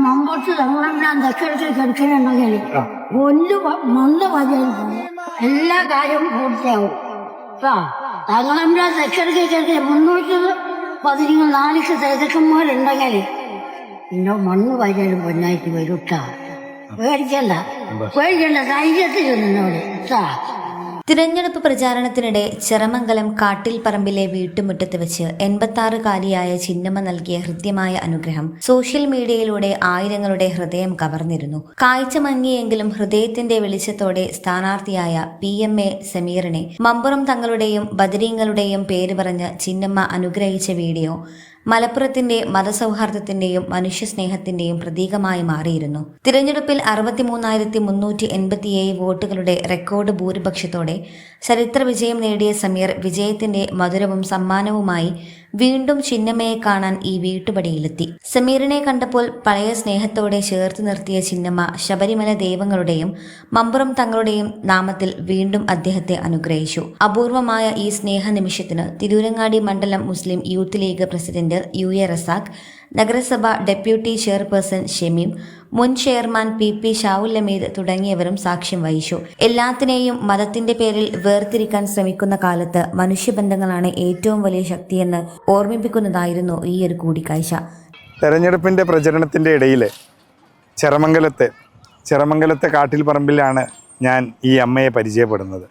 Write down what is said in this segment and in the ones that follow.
മമ്പോട്ട് തങ്ങളെല്ലാം ദക്ഷിണത്തിൽ കിടക്കലുണ്ടെങ്കിൽ മണ്ണ് വചരിക്കും എല്ലാ കാര്യവും പൂർത്തിയാവും. തങ്ങളെല്ലാം ദക്ഷിണത്തിൽ കിടക്കില്ല 314 സേതക്കന്മാരുണ്ടെങ്കിൽ പിന്നെ മണ്ണ് വചരും പൊന്നായിട്ട് വരൂട്ടാ. പേടിക്കണ്ട ധൈര്യത്തിൽ നിന്നോട് തിരഞ്ഞെടുപ്പ് പ്രചാരണത്തിനിടെ ചെറമംഗലം കാട്ടിൽപ്പറമ്പിലെ വീട്ടുമുറ്റത്ത് വെച്ച് 86-കാരിയായ ചിന്നമ്മ നൽകിയ ഹൃദ്യമായ അനുഗ്രഹം സോഷ്യൽ മീഡിയയിലൂടെ ആയിരങ്ങളുടെ ഹൃദയം കവർന്നിരുന്നു. കാഴ്ച മങ്ങിയെങ്കിലും ഹൃദയത്തിന്റെ വെളിച്ചത്തോടെ സ്ഥാനാർത്ഥിയായ PMA സമീറിനെ മമ്പുറം തങ്ങളുടെയും ബദരീങ്ങളുടെയും പേര് പറഞ്ഞ് ചിന്നമ്മ അനുഗ്രഹിച്ച വീഡിയോ മലപ്പുറത്തിന്റെ മതസൗഹാർദ്ദത്തിന്റെയും മനുഷ്യസ്നേഹത്തിന്റെയും പ്രതീകമായി മാറിയിരുന്നു. തിരഞ്ഞെടുപ്പിൽ 63,387 വോട്ടുകളുടെ റെക്കോർഡ് ഭൂരിപക്ഷത്തോടെ ചരിത്ര വിജയം നേടിയ സമീർ വിജയത്തിന്റെ മധുരവും സമ്മാനവുമായി വീണ്ടും ചിന്നമ്മയെ കാണാൻ ഈ വീട്ടുപടിയിലെത്തി. സമീറിനെ കണ്ടപ്പോൾ പഴയ സ്നേഹത്തോടെ ചേർത്ത് നിർത്തിയ ചിന്നമ്മ ശബരിമല ദൈവങ്ങളുടെയും മമ്പുറം തങ്ങളുടെയും നാമത്തിൽ വീണ്ടും അദ്ദേഹത്തെ അനുഗ്രഹിച്ചു. അപൂർവമായ ഈ സ്നേഹ നിമിഷത്തിന് തിരൂരങ്ങാടി മണ്ഡലം Muslim Youth League president UA Razak, നഗരസഭ ഡെപ്യൂട്ടി ചെയർപേഴ്സൺ ഷമീം, മുൻ ചെയർമാൻ PP ഷാവുൽ ഹമീദ് തുടങ്ങിയവരും സാക്ഷ്യം വഹിച്ചു. എല്ലാത്തിനെയും മതത്തിന്റെ പേരിൽ വേർതിരിക്കാൻ ശ്രമിക്കുന്ന കാലത്ത് മനുഷ്യബന്ധങ്ങളാണ് ഏറ്റവും വലിയ ശക്തിയെന്ന് ഓർമ്മിപ്പിക്കുന്നതായിരുന്നു ഈ ഒരു കൂടിക്കാഴ്ച. തെരഞ്ഞെടുപ്പിൻ്റെ പ്രചരണത്തിൻ്റെ ഇടയിൽ ചെറമംഗലത്തെ കാട്ടിൽപ്പറമ്പിലാണ് ഞാൻ ഈ അമ്മയെ പരിചയപ്പെടുന്നത്.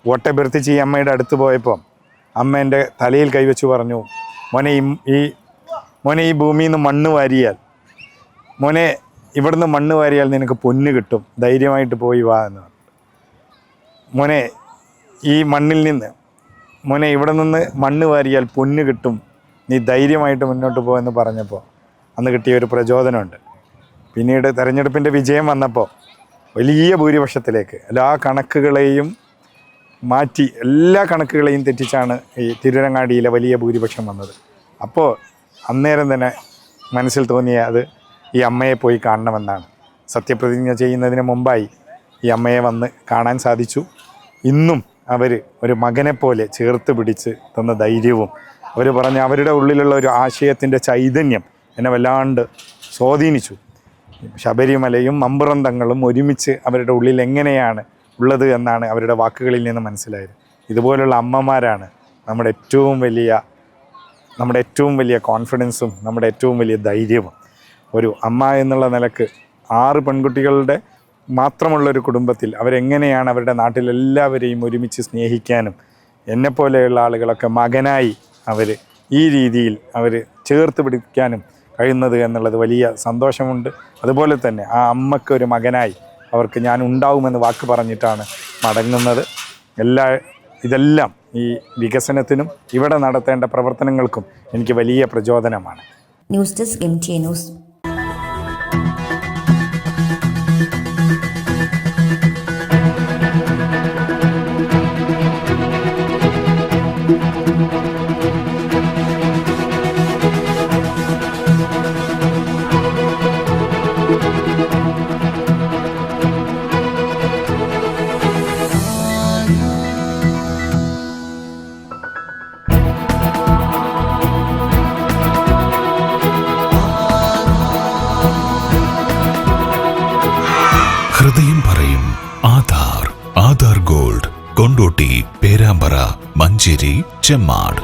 വോട്ടഭ്യർത്ഥിച്ച് ഈ അമ്മയുടെ അടുത്ത് പോയപ്പോൾ അമ്മ എൻ്റെ തലയിൽ കൈവച്ച് പറഞ്ഞു, മോനെ ഈ ഭൂമിയിൽ നിന്ന് മണ്ണ് വാരിയാൽ, മോനെ ഇവിടുന്ന് മണ്ണ് വാരിയാൽ നിനക്ക് പൊന്ന് കിട്ടും, ധൈര്യമായിട്ട് പോയി വാ എന്ന് പറഞ്ഞു. മോനെ ഈ മണ്ണിൽ നിന്ന്, മോനെ ഇവിടെ നിന്ന് മണ്ണ് വാരിയാൽ പൊന്ന് കിട്ടും, നീ ധൈര്യമായിട്ട് മുന്നോട്ട് പോകുമെന്ന് പറഞ്ഞപ്പോൾ അന്ന് കിട്ടിയ ഒരു പ്രചോദനമുണ്ട്. പിന്നീട് തെരഞ്ഞെടുപ്പിൻ്റെ വിജയം വന്നപ്പോൾ വലിയ ഭൂരിപക്ഷത്തിലേക്ക് എല്ലാ കണക്കുകളെയും മാറ്റി, എല്ലാ കണക്കുകളെയും തെറ്റിച്ചാണ് ഈ തിരുരങ്ങാടിയിലെ വലിയ ഭൂരിപക്ഷം വന്നത്. അപ്പോൾ അന്നേരം തന്നെ മനസ്സിൽ തോന്നിയ അത് ഈ അമ്മയെ പോയി കാണണമെന്നാണ്. സത്യപ്രതിജ്ഞ ചെയ്യുന്നതിന് മുമ്പായി ഈ അമ്മയെ വന്ന് കാണാൻ സാധിച്ചു. ഇന്നും അവർ ഒരു മകനെപ്പോലെ ചേർത്ത് പിടിച്ച് തന്ന ധൈര്യവും അവർ പറഞ്ഞ അവരുടെ ഉള്ളിലുള്ള ഒരു ആശയത്തിൻ്റെ ചൈതന്യം എന്നെ വല്ലാണ്ട് സ്വാധീനിച്ചു. ശബരിമലയും മമ്പുറം തങ്ങളും ഒരുമിച്ച് അവരുടെ ഉള്ളിൽ എങ്ങനെയാണ് ഉള്ളത് എന്നാണ് അവരുടെ വാക്കുകളിൽ നിന്ന് മനസ്സിലായത്. ഇതുപോലുള്ള അമ്മമാരാണ് നമ്മുടെ ഏറ്റവും വലിയ കോൺഫിഡൻസും നമ്മുടെ ഏറ്റവും വലിയ ധൈര്യവും. ഒരു അമ്മ എന്നുള്ള നിലക്ക് 6 പെൺകുട്ടികളുടെ മാത്രമുള്ളൊരു കുടുംബത്തിൽ അവരെങ്ങനെയാണ് അവരുടെ നാട്ടിലെല്ലാവരെയും ഒരുമിച്ച് സ്നേഹിക്കാനും എന്നെപ്പോലെയുള്ള ആളുകളൊക്കെ മകനായി അവർ ഈ രീതിയിൽ അവർ ചേർത്ത് പിടിക്കാനും കഴിയുന്നത് എന്നുള്ളത് വലിയ സന്തോഷമുണ്ട്. അതുപോലെ തന്നെ ആ അമ്മയ്ക്കൊരു മകനായി അവർക്ക് ഞാൻ ഉണ്ടാവുമെന്ന് വാക്ക് പറഞ്ഞിട്ടാണ് മടങ്ങുന്നത്. ഇതെല്ലാം ഈ വികസനത്തിനും ഇവിടെ നടത്തേണ്ട പ്രവർത്തനങ്ങൾക്കും എനിക്ക് വലിയ പ്രചോദനമാണ്. News desk MTA news. ഹൃദയം പറയും ആധാർ ഗോൾഡ്, കൊണ്ടോട്ടി, പേരാമ്പ്ര, മഞ്ചേരി, ചെമ്മാട്.